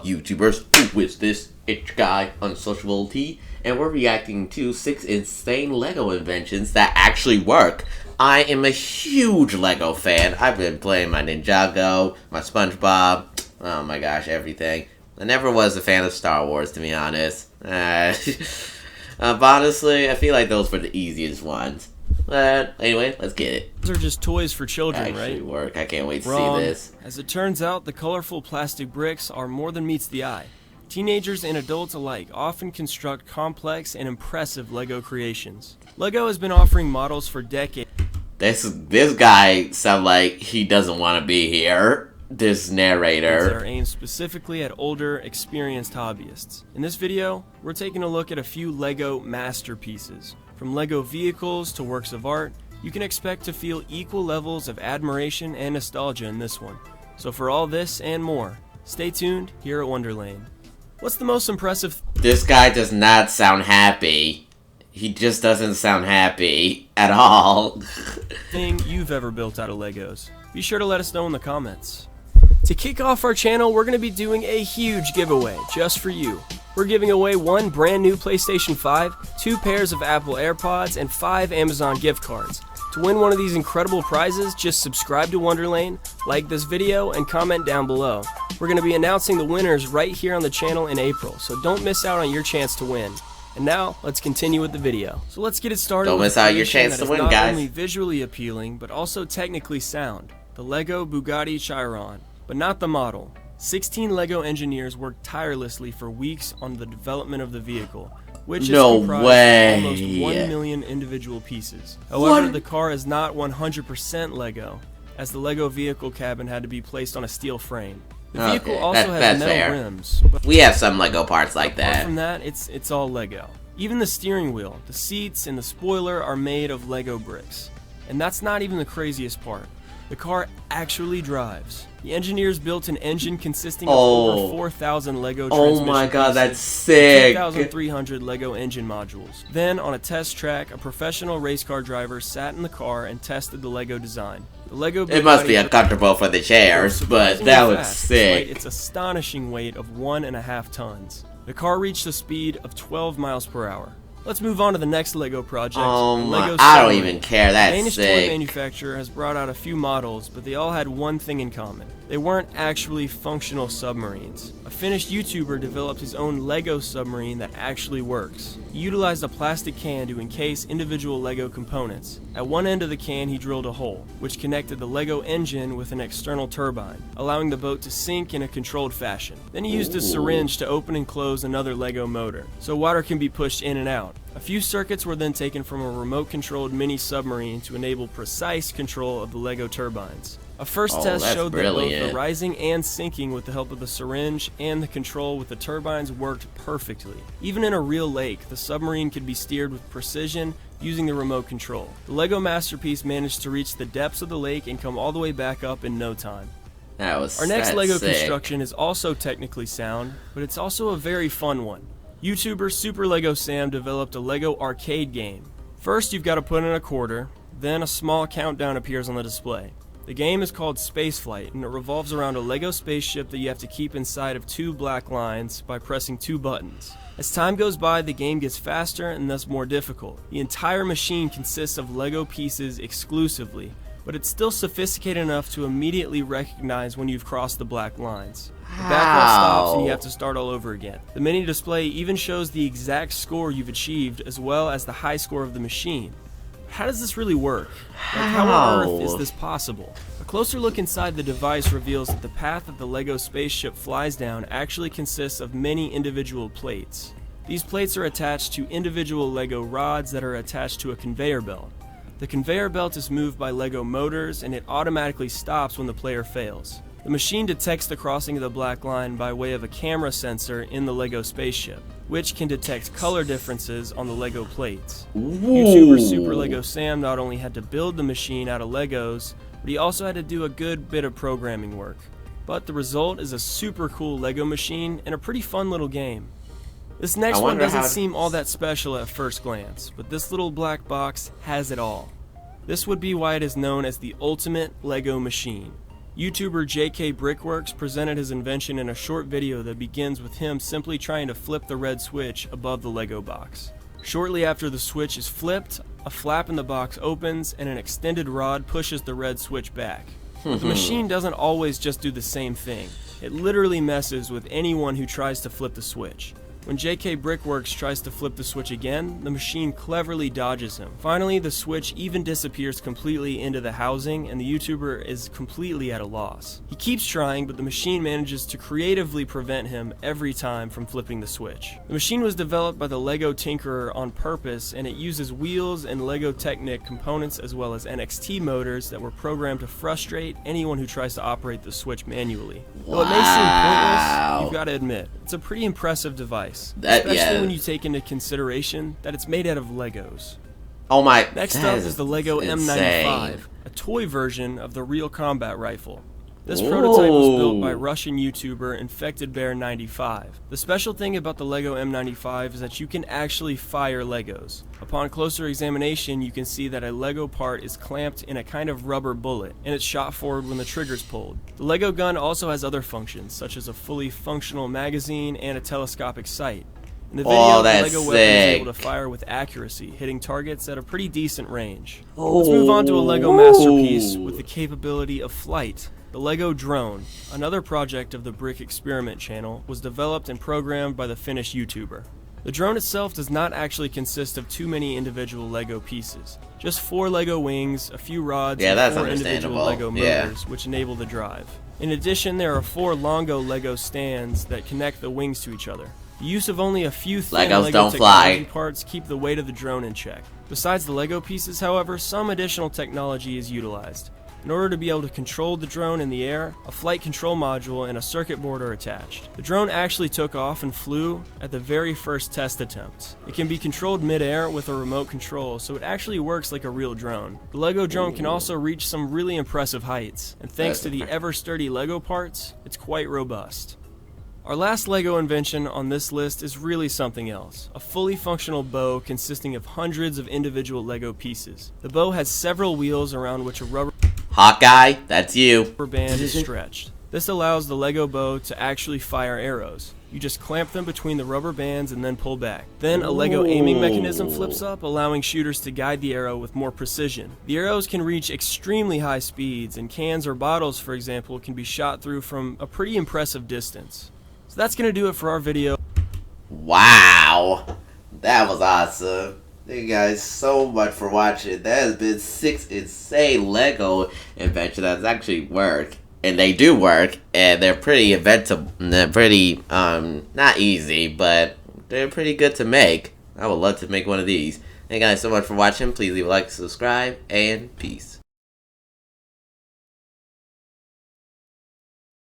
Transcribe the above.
up, YouTubers? Who is this? It's your guy, Unsociability, and we're reacting to 6 insane LEGO inventions that actually work. I am a huge LEGO fan. I've been playing my Ninjago, my SpongeBob, oh my gosh, everything. I never was a fan of Star Wars, to be honest. Honestly, I feel like those were the easiest ones. But anyway, let's get it. These are just toys for children, actually right? Work. I can't wait to Wrong. see this. As it turns out, the colorful plastic bricks are more than meets the eye. Teenagers and adults alike often construct complex and impressive LEGO creations. LEGO has been offering models for decades. This guy sounds like he doesn't want to be here. This narrator. That are aimed specifically at older, experienced hobbyists. In this video, we're taking a look at a few LEGO masterpieces. From LEGO vehicles to works of art, you can expect to feel equal levels of admiration and nostalgia in this one. So for all this and more, stay tuned here at Wonderlane. What's the most impressive? This guy does not sound happy. He just doesn't sound happy at all. Thing you've ever built out of Legos? Be sure to let us know in the comments. To kick off our channel, we're going to be doing a huge giveaway just for you. We're giving away 1 brand new PlayStation 5, 2 pairs of Apple AirPods, and 5 Amazon gift cards. To win one of these incredible prizes, just subscribe to Wonderlane, like this video, and comment down below. We're going to be announcing the winners right here on the channel in April, so don't miss out on your chance to win. And now, let's continue with the video. So let's get it started. Don't miss out your chance to win, guys. Not only visually appealing, but also technically sound. The LEGO Bugatti Chiron, but not the model. 16 LEGO engineers worked tirelessly for weeks on the development of the vehicle, which is comprised of almost 1 million individual pieces. However, the car is not 100% LEGO, as the LEGO vehicle cabin had to be placed on a steel frame. The vehicle also has metal rims. But we have some LEGO parts like that. Apart from that, it's all LEGO. Even the steering wheel, the seats, and the spoiler are made of LEGO bricks. And that's not even the craziest part. The car actually drives. The engineers built an engine consisting of over 4,000 LEGO transmission Oh my god, pieces, that's sick! 2,300 LEGO engine modules. Then, on a test track, a professional race car driver sat in the car and tested the LEGO design. The LEGO it must be uncomfortable for the chairs, but that looks sick. Its astonishing weight of 1.5 tons. The car reached a speed of 12 miles per hour. Let's move on to the next LEGO project. LEGO I don't even care, that's Danish sick. toy manufacturer has brought out a few models, but they all had one thing in common. They weren't actually functional submarines. A Finnish YouTuber developed his own LEGO submarine that actually works. He utilized a plastic can to encase individual LEGO components. At one end of the can he drilled a hole, which connected the LEGO engine with an external turbine, allowing the boat to sink in a controlled fashion. Then he used a syringe to open and close another LEGO motor, so water can be pushed in and out. A few circuits were then taken from a remote-controlled mini-submarine to enable precise control of the LEGO turbines. A first test showed that both the rising and sinking with the help of the syringe and the control with the turbines worked perfectly. Even in a real lake, the submarine could be steered with precision using the remote control. The LEGO masterpiece managed to reach the depths of the lake and come all the way back up in no time. Our next LEGO construction is also technically sound, but it's also a very fun one. YouTuber Super Lego Sam developed a LEGO arcade game. First, you've got to put in a quarter, then a small countdown appears on the display. The game is called Spaceflight, and it revolves around a LEGO spaceship that you have to keep inside of 2 black lines by pressing 2 buttons. As time goes by, the game gets faster and thus more difficult. The entire machine consists of LEGO pieces exclusively, but it's still sophisticated enough to immediately recognize when you've crossed the black lines. The background stops and you have to start all over again. The mini display even shows the exact score you've achieved as well as the high score of the machine. How does this really work? How on earth is this possible? A closer look inside the device reveals that the path that the LEGO spaceship flies down actually consists of many individual plates. These plates are attached to individual LEGO rods that are attached to a conveyor belt. The conveyor belt is moved by LEGO motors and it automatically stops when the player fails. The machine detects the crossing of the black line by way of a camera sensor in the LEGO spaceship, which can detect color differences on the LEGO plates. YouTuber Super Lego Sam not only had to build the machine out of Legos, but he also had to do a good bit of programming work. But the result is a super cool LEGO machine and a pretty fun little game. This next one doesn't seem all that special at first glance, but this little black box has it all. This would be why it is known as the ultimate LEGO machine. YouTuber JK Brickworks presented his invention in a short video that begins with him simply trying to flip the red switch above the Lego box. Shortly after the switch is flipped, a flap in the box opens and an extended rod pushes the red switch back. But the machine doesn't always just do the same thing. It literally messes with anyone who tries to flip the switch. When JK Brickworks tries to flip the switch again, the machine cleverly dodges him. Finally, the switch even disappears completely into the housing, and the YouTuber is completely at a loss. He keeps trying, but the machine manages to creatively prevent him every time from flipping the switch. The machine was developed by the Lego Tinkerer on purpose, and it uses wheels and Lego Technic components as well as NXT motors that were programmed to frustrate anyone who tries to operate the switch manually. Wow. Though it may seem pointless, you've got to admit, it's a pretty impressive device. Especially when you take into consideration that it's made out of Legos. Oh my. Next up is the Lego insane. M95, a toy version of the real combat rifle. This prototype was built by Russian YouTuber InfectedBear95. The special thing about the Lego M95 is that you can actually fire Legos. Upon closer examination, you can see that a Lego part is clamped in a kind of rubber bullet, and it's shot forward when the trigger's pulled. The Lego gun also has other functions, such as a fully functional magazine and a telescopic sight. In the video, the Lego weapon is able to fire with accuracy, hitting targets at a pretty decent range. Let's move on to a Lego masterpiece with the capability of flight. The Lego drone, another project of the Brick Experiment channel, was developed and programmed by the Finnish YouTuber. The drone itself does not actually consist of too many individual Lego pieces. Just 4 Lego wings, a few rods, and 4 individual Lego motors, which enable the drive. In addition, there are 4 Longo Lego stands that connect the wings to each other. The use of only a few thin Lego technology parts keep the weight of the drone in check. Besides the Lego pieces, however, some additional technology is utilized. In order to be able to control the drone in the air, a flight control module and a circuit board are attached. The drone actually took off and flew at the very first test attempt. It can be controlled mid-air with a remote control, so it actually works like a real drone. The Lego drone can also reach some really impressive heights, and thanks to the ever-sturdy Lego parts, it's quite robust. Our last Lego invention on this list is really something else. A fully functional bow consisting of hundreds of individual Lego pieces. The bow has several wheels around which a rubber Hawkeye, that's you. band is stretched. This allows the Lego bow to actually fire arrows. You just clamp them between the rubber bands and then pull back. Then a Lego aiming mechanism flips up, allowing shooters to guide the arrow with more precision. The arrows can reach extremely high speeds, and cans or bottles, for example, can be shot through from a pretty impressive distance. So that's going to do it for our video. Wow. That was awesome. Thank you guys so much for watching. That has been 6 insane Lego inventions that actually work. And they do work. And they're pretty inventable. They're pretty, not easy, but they're pretty good to make. I would love to make one of these. Thank you guys so much for watching. Please leave a like, subscribe, and peace.